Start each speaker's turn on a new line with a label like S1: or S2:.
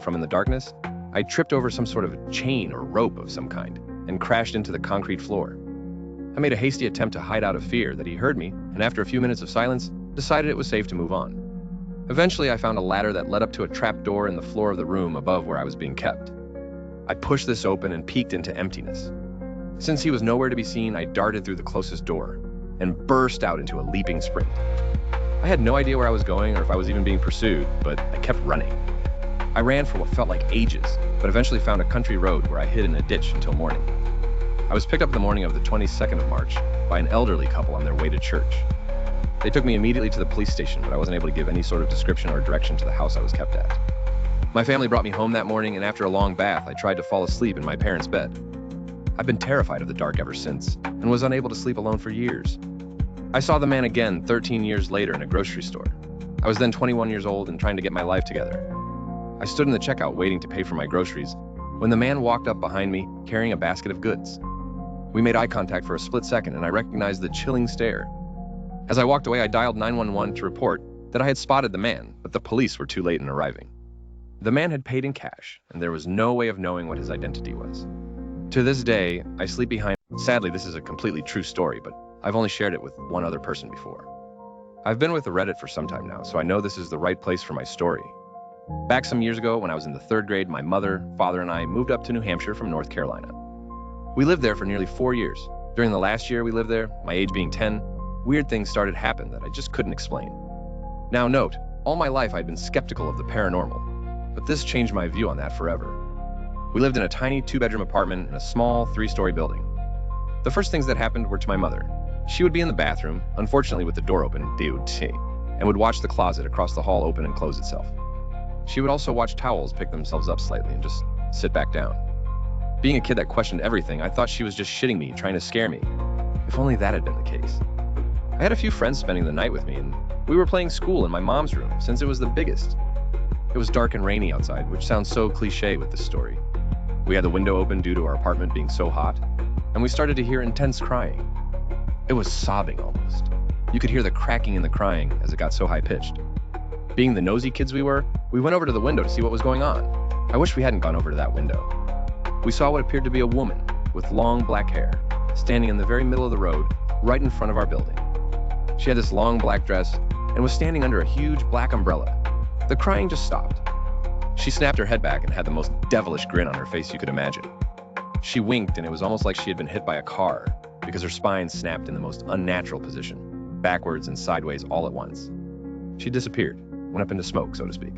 S1: from in the darkness, I tripped over some sort of chain or rope of some kind and crashed into the concrete floor. I made a hasty attempt to hide out of fear that he heard me, and after a few minutes of silence, decided it was safe to move on. Eventually, I found a ladder that led up to a trap door in the floor of the room above where I was being kept. I pushed this open and peeked into emptiness. Since he was nowhere to be seen, I darted through the closest door and burst out into a leaping sprint. I had no idea where I was going or if I was even being pursued, but I kept running. I ran for what felt like ages, but eventually found a country road where I hid in a ditch until morning. I was picked up the morning of the 22nd of March by an elderly couple on their way to church. They took me immediately to the police station, but I wasn't able to give any sort of description or direction to the house I was kept at. My family brought me home that morning, and after a long bath, I tried to fall asleep in my parents' bed. I've been terrified of the dark ever since, and was unable to sleep alone for years. I saw the man again 13 years later in a grocery store. I was then 21 years old and trying to get my life together. I stood in the checkout waiting to pay for my groceries when the man walked up behind me carrying a basket of goods. We made eye contact for a split second, and I recognized the chilling stare. As I walked away, I dialed 911 to report that I had spotted the man, but the police were too late in arriving. The man had paid in cash, and there was no way of knowing what his identity was. To this day, I sleep behind. Sadly, this is a completely true story, but I've only shared it with one other person before. I've been with the Reddit for some time now, so I know this is the right place for my story. Back some years ago, when I was in the 3rd grade, my mother, father, and I moved up to New Hampshire from North Carolina. We lived there for nearly 4 years. During the last year we lived there, my age being 10, weird things started happening that I just couldn't explain. Now note, all my life I'd been skeptical of the paranormal, but this changed my view on that forever. We lived in a tiny 2-bedroom apartment in a small 3-story building. The first things that happened were to my mother. She would be in the bathroom, unfortunately with the door open, and would watch the closet across the hall open and close itself. She would also watch towels pick themselves up slightly and just sit back down. Being a kid that questioned everything, I thought she was just shitting me, trying to scare me. If only that had been the case. I had a few friends spending the night with me, and we were playing school in my mom's room, since it was the biggest. It was dark and rainy outside, which sounds so cliche with this story. We had the window open due to our apartment being so hot, and we started to hear intense crying. It was sobbing almost. You could hear the cracking in the crying as it got so high-pitched. Being the nosy kids we were, we went over to the window to see what was going on. I wish we hadn't gone over to that window. We saw what appeared to be a woman with long black hair, standing in the very middle of the road, right in front of our building. She had this long black dress and was standing under a huge black umbrella. The crying just stopped. She snapped her head back and had the most devilish grin on her face you could imagine. She winked, and it was almost like she had been hit by a car, because her spine snapped in the most unnatural position, backwards and sideways all at once. She disappeared, went up into smoke, so to speak.